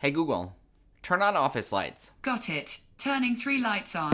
Hey Google, turn on office lights. Got it. Turning 3 lights on.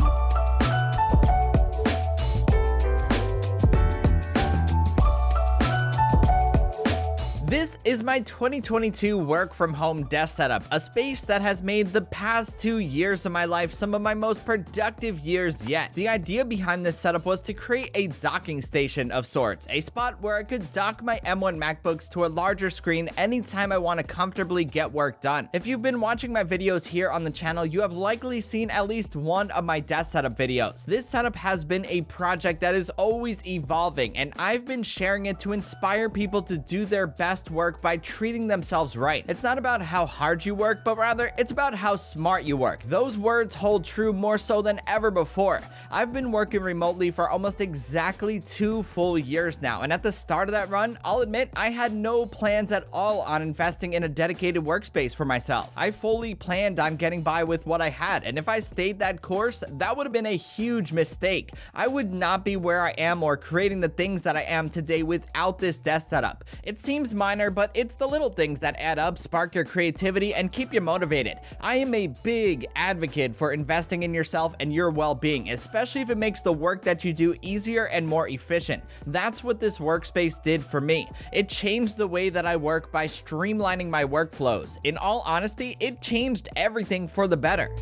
This is my 2022 work from home desk setup, a space that has made the past 2 years of my life some of my most productive years yet. The idea behind this setup was to create a docking station of sorts, a spot where I could dock my M1 MacBooks to a larger screen anytime I want to comfortably get work done. If you've been watching my videos here on the channel, you have likely seen at least one of my desk setup videos. This setup has been a project that is always evolving, and I've been sharing it to inspire people to do their best work by treating themselves right. It's not about how hard you work, but rather it's about how smart you work. Those words hold true more so than ever before. I've been working remotely for almost exactly 2 full years now, and at the start of that run, I'll admit I had no plans at all on investing in a dedicated workspace for myself. I fully planned on getting by with what I had, and if I stayed that course, that would have been a huge mistake. I would not be where I am or creating the things that I am today without this desk setup. It seems minor, but it's the little things that add up, spark your creativity, and keep you motivated. I am a big advocate for investing in yourself and your well-being, especially if it makes the work that you do easier and more efficient. That's what this workspace did for me. It changed the way that I work by streamlining my workflows. In all honesty, it changed everything for the better.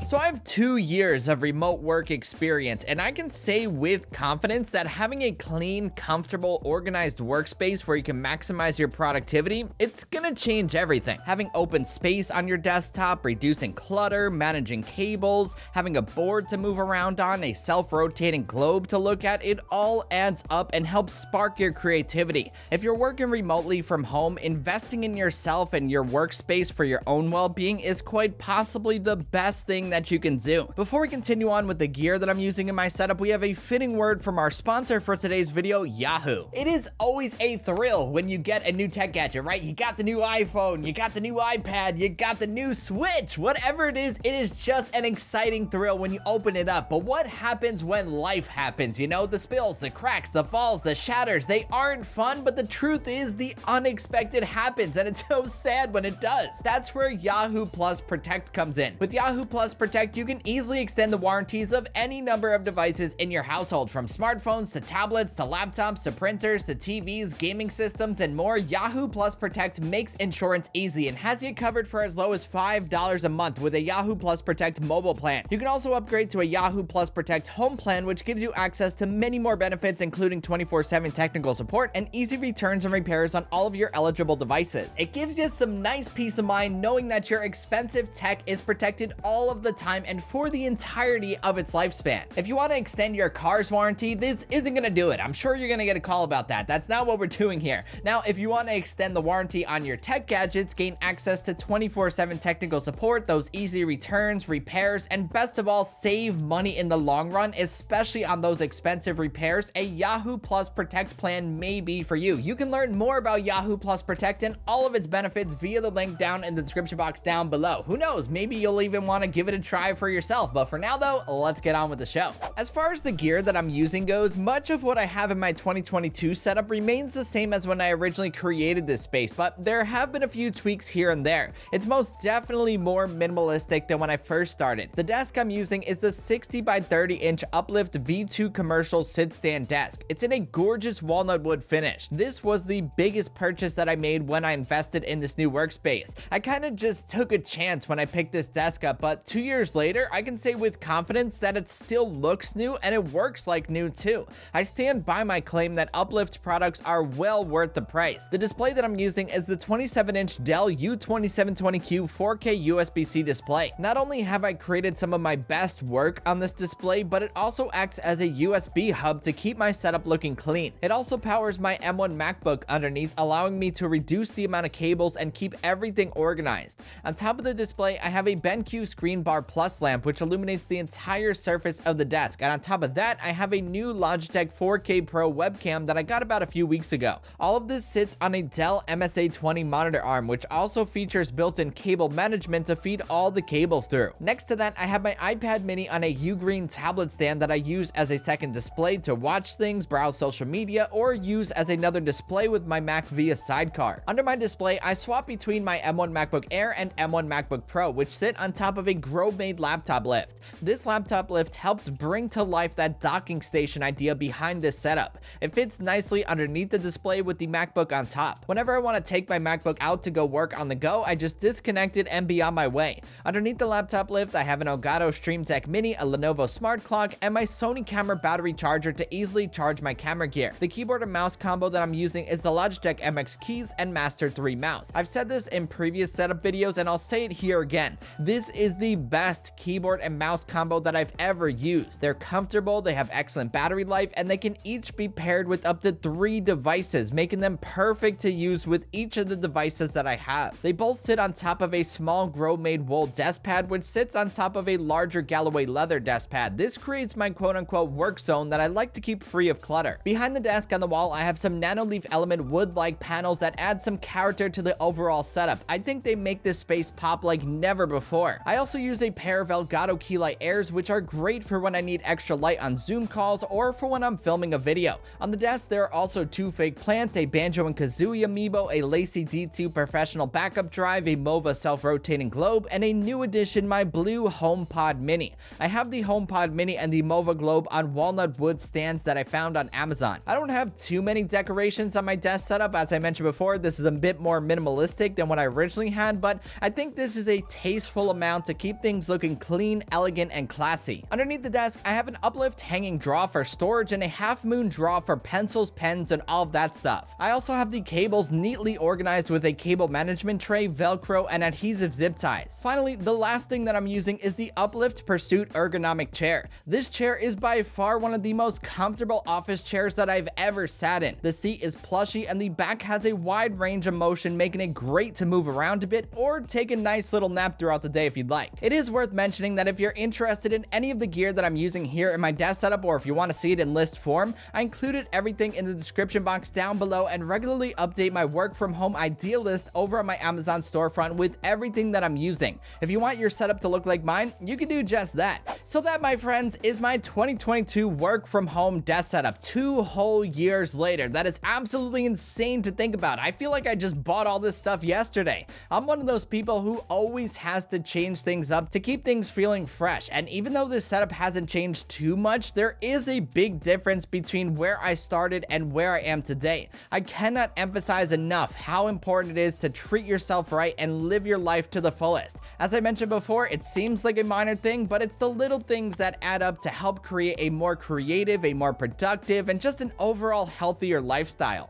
So I have 2 years of remote work experience, and I can say with confidence that having a clean, comfortable, organized workspace where you can maximize your productivity, it's gonna change everything. Having open space on your desktop, reducing clutter, managing cables, having a board to move around on, a self-rotating globe to look at, it all adds up and helps spark your creativity. If you're working remotely from home, investing in yourself and your workspace for your own well-being is quite possibly the best thing that you can do. Before we continue on with the gear that I'm using in my setup, we have a fitting word from our sponsor for today's video, Yahoo. It is always a thrill when you get a new tech gadget, right? You got the new iPhone, you got the new iPad, you got the new Switch, whatever it is just an exciting thrill when you open it up. But what happens when life happens? You know, the spills, the cracks, the falls, the shatters, they aren't fun, but the truth is the unexpected happens, and it's so sad when it does. That's where Yahoo Plus Protect comes in. With Yahoo Plus Protect, you can easily extend the warranties of any number of devices in your household, from smartphones to tablets to laptops to printers to TVs, gaming systems, and more. Yahoo Plus Protect makes insurance easy and has you covered for as low as $5 a month with a Yahoo Plus Protect mobile plan. You can also upgrade to a Yahoo Plus Protect home plan, which gives you access to many more benefits, including 24/7 technical support and easy returns and repairs on all of your eligible devices. It gives you some nice peace of mind knowing that your expensive tech is protected all of the time and for the entirety of its lifespan. If you want to extend your car's warranty, this isn't going to do it. I'm sure you're going to get a call about that. That's not what we're doing here. Now, if you want to extend the warranty on your tech gadgets, gain access to 24/7 technical support, those easy returns, repairs, and best of all, save money in the long run, especially on those expensive repairs, a Yahoo Plus Protect plan may be for you. You can learn more about Yahoo Plus Protect and all of its benefits via the link down in the description box down below. Who knows, maybe you'll even want to give it a try for yourself. But for now though, let's get on with the show. As far as the gear that I'm using goes, much of what I have in my 2022 setup remains the same as when I originally created this space, but there have been a few tweaks here and there. It's most definitely more minimalistic than when I first started. The desk I'm using is the 60 by 30 inch Uplift V2 commercial sit stand desk. It's in a gorgeous walnut wood finish. This was the biggest purchase that I made when I invested in this new workspace. I kind of just took a chance when I picked this desk up, but 2 years later, I can say with confidence that it still looks new and it works like new too. I stand by my claim that Uplift products are well worth the price. The display that I'm using is the 27-inch Dell U2720Q 4K Usbc display. Not only have I created some of my best work on this display, but it also acts as a USB hub to keep my setup looking clean. It also powers my M1 MacBook underneath, allowing me to reduce the amount of cables and keep everything organized. On top of the display, I have a BenQ screen bar plus lamp which illuminates the entire surface of the desk, and on top of that I have a new Logitech 4K Pro webcam that I got about a few weeks ago. All of this sits on a Dell MSA20 monitor arm, which also features built-in cable management to feed all the cables through. Next to that, I have my iPad mini on a Ugreen tablet stand that I use as a second display to watch things, browse social media, or use as another display with my Mac via sidecar. Under my display, I swap between my M1 MacBook Air and M1 MacBook Pro, which sit on top of a Grow-made laptop lift. This laptop lift helps bring to life that docking station idea behind this setup. It fits nicely underneath the display with the MacBook on top. Whenever I want to take my MacBook out to go work on the go, I just disconnect it and be on my way. Underneath the laptop lift, I have an Elgato Stream Deck Mini, a Lenovo Smart Clock, and my Sony camera battery charger to easily charge my camera gear. The keyboard and mouse combo that I'm using is the Logitech MX keys and Master 3 mouse. I've said this in previous setup videos and I'll say it here again. This is the best keyboard and mouse combo that I've ever used. They're comfortable, they have excellent battery life, and they can each be paired with up to 3 devices, making them perfect to use with each of the devices that I have. They both sit on top of a small Grow-made wool desk pad, which sits on top of a larger Galloway leather desk pad. This creates my quote-unquote work zone that I like to keep free of clutter. Behind the desk on the wall, I have some Nanoleaf Element wood-like panels that add some character to the overall setup. I think they make this space pop like never before. I also use a pair of Elgato Keylight Airs, which are great for when I need extra light on Zoom calls or for when I'm filming a video. On the desk, there are also 2 fake plants, a Banjo and Kazooie amiibo, a Lacy D2 professional backup drive, a Mova self-rotating globe, and a new addition, my blue HomePod Mini. I have the HomePod Mini and the Mova globe on walnut wood stands that I found on Amazon. I don't have too many decorations on my desk setup. As I mentioned before, this is a bit more minimalistic than what I originally had, but I think this is a tasteful amount to keep things looking clean, elegant, and classy. Underneath the desk, I have an Uplift hanging drawer for storage and a half moon drawer for pencils, pens, and all of that stuff. I also have the cables neatly organized with a cable management tray, Velcro, and adhesive zip ties. Finally, the last thing that I'm using is the Uplift Pursuit ergonomic chair. This chair is by far one of the most comfortable office chairs that I've ever sat in. The seat is plushy and the back has a wide range of motion, making it great to move around a bit or take a nice little nap throughout the day if you'd like. It is worth mentioning that if you're interested in any of the gear that I'm using here in my desk setup, or if you want to see it in list form, I included everything in the description box down below and regularly update my work from home idea list over on my Amazon storefront with everything that I'm using. If you want your setup to look like mine, you can do just that. So that, my friends, is my 2022 work from home desk setup 2 whole years later. That is absolutely insane to think about. I feel like I just bought all this stuff yesterday. I'm one of those people who always has to change things up to keep things feeling fresh, and even though this setup hasn't changed too much, there is a big difference between where I started and where I am today. I cannot emphasize enough how important it is to treat yourself right and live your life to the fullest. As I mentioned before, it seems like a minor thing, but it's the little things that add up to help create a more creative, a more productive, and just an overall healthier lifestyle.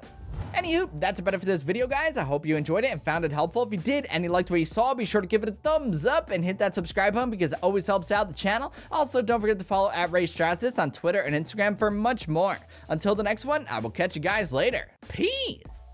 Anywho, that's about it for this video, guys. I hope you enjoyed it and found it helpful. If you did and you liked what you saw, be sure to give it a thumbs up and hit that subscribe button because it always helps out the channel. Also, don't forget to follow at Raymond Strazdas on Twitter and Instagram for much more. Until the next one, I will catch you guys later. Peace!